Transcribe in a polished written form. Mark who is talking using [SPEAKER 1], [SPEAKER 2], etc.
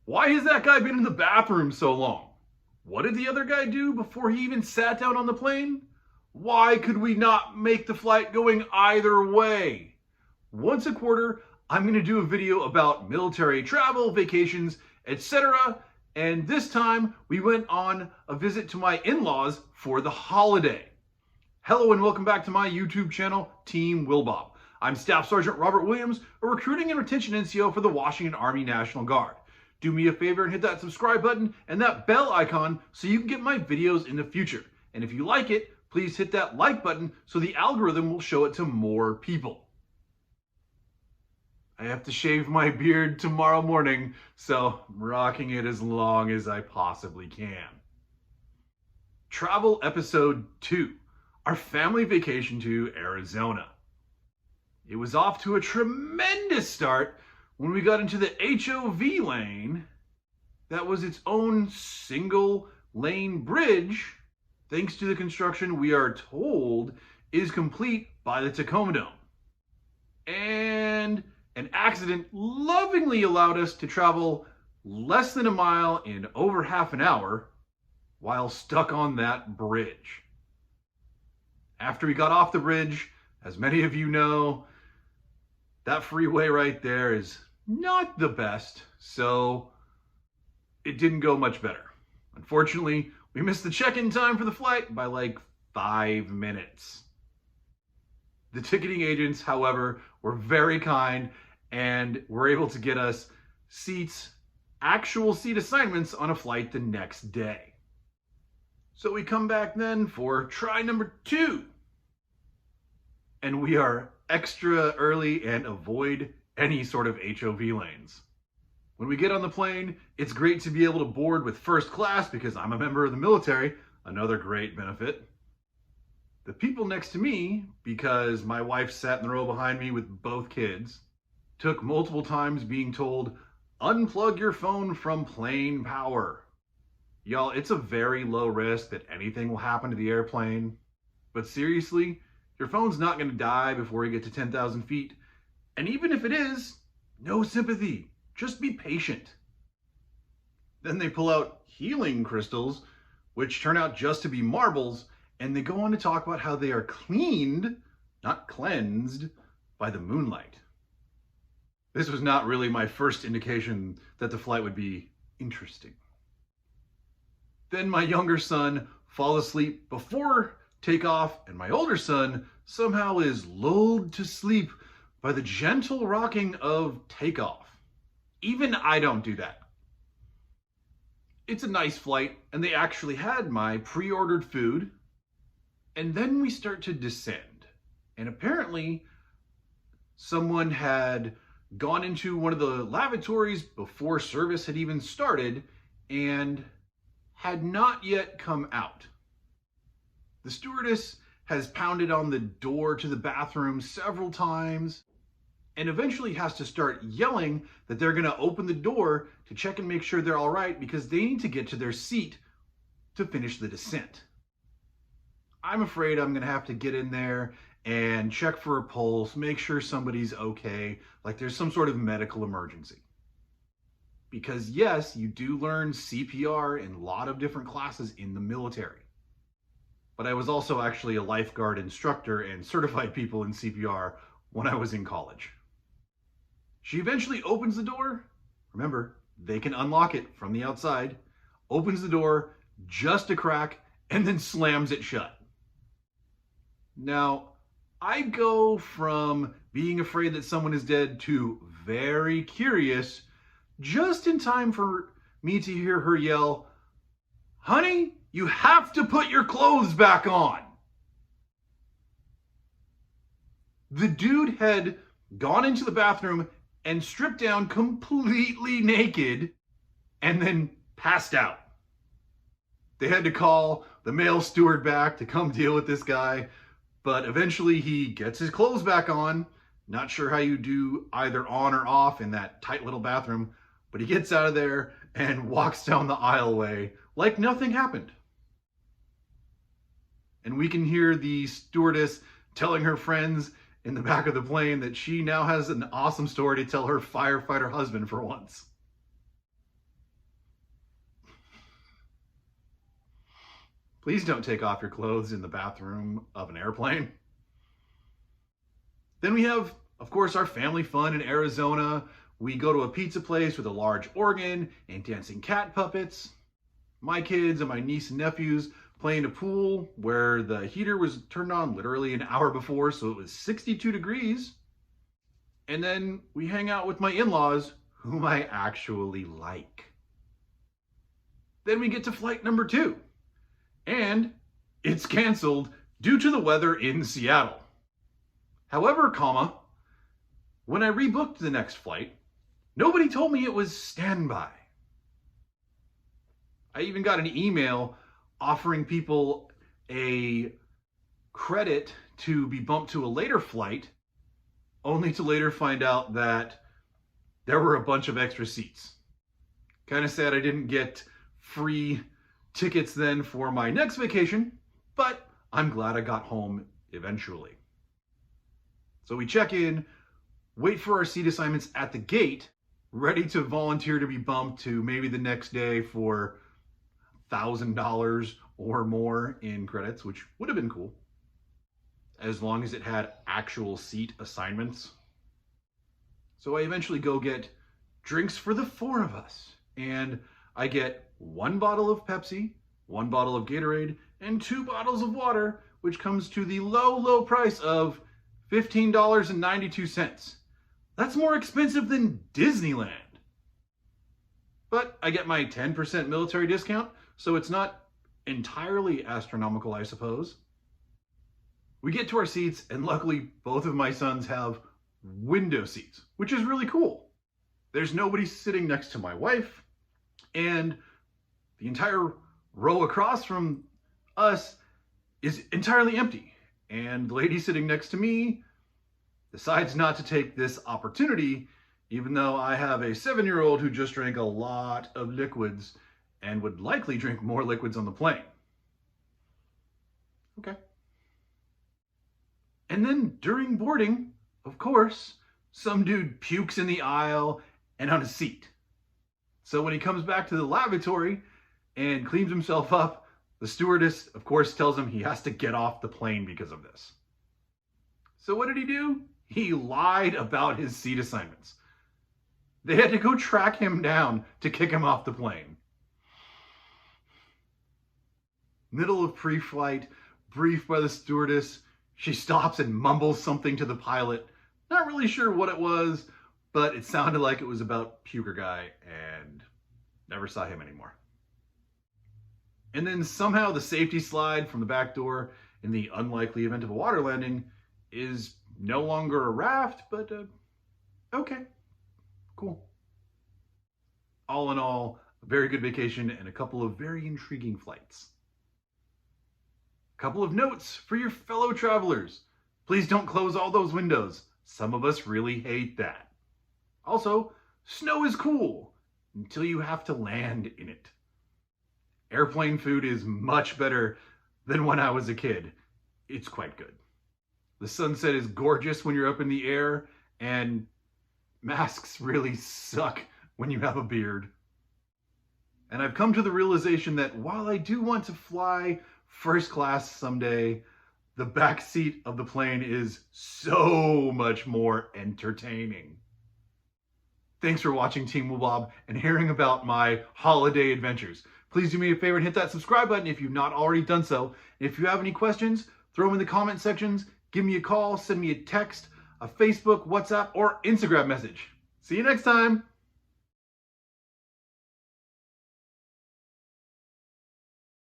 [SPEAKER 1] Why has that guy been in the bathroom so long? What did the other guy do before he even sat down on the plane? Why could we not make the flight going either way? Once a quarter, I'm going to do a video about military travel, vacations, etc. And this time, we went on a visit to my in-laws for the holiday. Hello and welcome back to my YouTube channel, TeamWillbob. I'm Staff Sergeant Robert Williams, a recruiting and retention NCO for the Washington Army National Guard. Do me a favor and hit that subscribe button and that bell icon so you can get my videos in the future. And if you like it, please hit that like button so the algorithm will show it to more people. I have to shave my beard tomorrow morning, so I'm rocking it as long as I possibly can. Travel Episode 2, our family vacation to Arizona. It was off to a tremendous start when we got into the HOV lane that was its own single lane bridge, thanks to the construction we are told is complete by the Tacoma Dome. And an accident lovingly allowed us to travel less than a mile in over half an hour while stuck on that bridge. After we got off the bridge, as many of you know, that freeway right there is not the best, so it didn't go much better. Unfortunately, we missed the check-in time for the flight by like 5 minutes. The ticketing agents, however, were very kind and were able to get us seats, actual seat assignments on a flight the next day. So we come back then for try number 2. And we are extra early and avoid any sort of HOV lanes. When we get on the plane, it's great to be able to board with first class because I'm a member of the military, another great benefit. The people next to me, because my wife sat in the row behind me with both kids, took multiple times being told, unplug your phone from plane power. Y'all, it's a very low risk that anything will happen to the airplane. But seriously, your phone's not going to die before you get to 10,000 feet. And even if it is, no sympathy. Just be patient. Then they pull out healing crystals, which turn out just to be marbles, and they go on to talk about how they are cleaned, not cleansed, by the moonlight. This was not really my first indication that the flight would be interesting. Then my younger son falls asleep before takeoff, and my older son somehow is lulled to sleep by the gentle rocking of takeoff. Even I don't do that. It's a nice flight, and they actually had my pre-ordered food. And then we start to descend. And apparently, someone had gone into one of the lavatories before service had even started and had not yet come out. The stewardess has pounded on the door to the bathroom several times and eventually has to start yelling that they're going to open the door to check and make sure they're all right because they need to get to their seat to finish the descent. I'm afraid I'm going to have to get in there and check for a pulse, make sure somebody's okay, like there's some sort of medical emergency. Because yes, you do learn CPR in a lot of different classes in the military. But I was also actually a lifeguard instructor and certified people in CPR when I was in college. She eventually opens the door. Remember, they can unlock it from the outside. Opens the door just a crack and then slams it shut. Now, I go from being afraid that someone is dead to very curious just in time for me to hear her yell, "Honey, you have to put your clothes back on." The dude had gone into the bathroom and stripped down completely naked and then passed out. They had to call the male steward back to come deal with this guy, but eventually he gets his clothes back on. Not sure how you do either on or off in that tight little bathroom, but he gets out of there and walks down the aisleway like nothing happened. And we can hear the stewardess telling her friends in the back of the plane that she now has an awesome story to tell her firefighter husband for once. Please don't take off your clothes in the bathroom of an airplane. Then we have, of course, our family fun in Arizona. We go to a pizza place with a large organ and dancing cat puppets. My kids and my niece and nephews play in a pool where the heater was turned on literally an hour before, so it was 62 degrees. And then we hang out with my in-laws, whom I actually like. Then we get to flight number 2, and it's canceled due to the weather in Seattle. However, when I rebooked the next flight, nobody told me it was standby. I even got an email offering people a credit to be bumped to a later flight, only to later find out that there were a bunch of extra seats. Kind of sad I didn't get free tickets then for my next vacation, but I'm glad I got home eventually. So we check in, wait for our seat assignments at the gate, ready to volunteer to be bumped to maybe the next day for $1,000 or more in credits, which would have been cool, as long as it had actual seat assignments. So I eventually go get drinks for the 4 of us, and I get 1 bottle of Pepsi, 1 bottle of Gatorade, and 2 bottles of water, which comes to the low price of $15.92. That's more expensive than Disneyland. But I get my 10% military discount, so it's not entirely astronomical, I suppose. We get to our seats, and luckily both of my sons have window seats, which is really cool. There's nobody sitting next to my wife, and the entire row across from us is entirely empty. And the lady sitting next to me decides not to take this opportunity, even though I have a 7-year-old who just drank a lot of liquids and would likely drink more liquids on the plane. Okay. And then during boarding, of course, some dude pukes in the aisle and on a seat. So when he comes back to the lavatory and cleans himself up, the stewardess, of course, tells him he has to get off the plane because of this. So what did he do? He lied about his seat assignments. They had to go track him down to kick him off the plane. Middle of pre-flight, briefed by the stewardess, she stops and mumbles something to the pilot. Not really sure what it was, but it sounded like it was about Puker Guy, and never saw him anymore. And then somehow the safety slide from the back door, in the unlikely event of a water landing, is no longer a raft, but okay, cool. All in all, a very good vacation and a couple of very intriguing flights. A couple of notes for your fellow travelers. Please don't close all those windows. Some of us really hate that. Also, snow is cool until you have to land in it. Airplane food is much better than when I was a kid. It's quite good. The sunset is gorgeous when you're up in the air, and masks really suck when you have a beard. And I've come to the realization that while I do want to fly first class someday, the back seat of the plane is so much more entertaining. Thanks for watching TeamWillbob and hearing about my holiday adventures. Please do me a favor and hit that subscribe button if you've not already done so. If you have any questions, throw them in the comment sections, give me a call, send me a text, a Facebook, WhatsApp, or Instagram message. See you next time.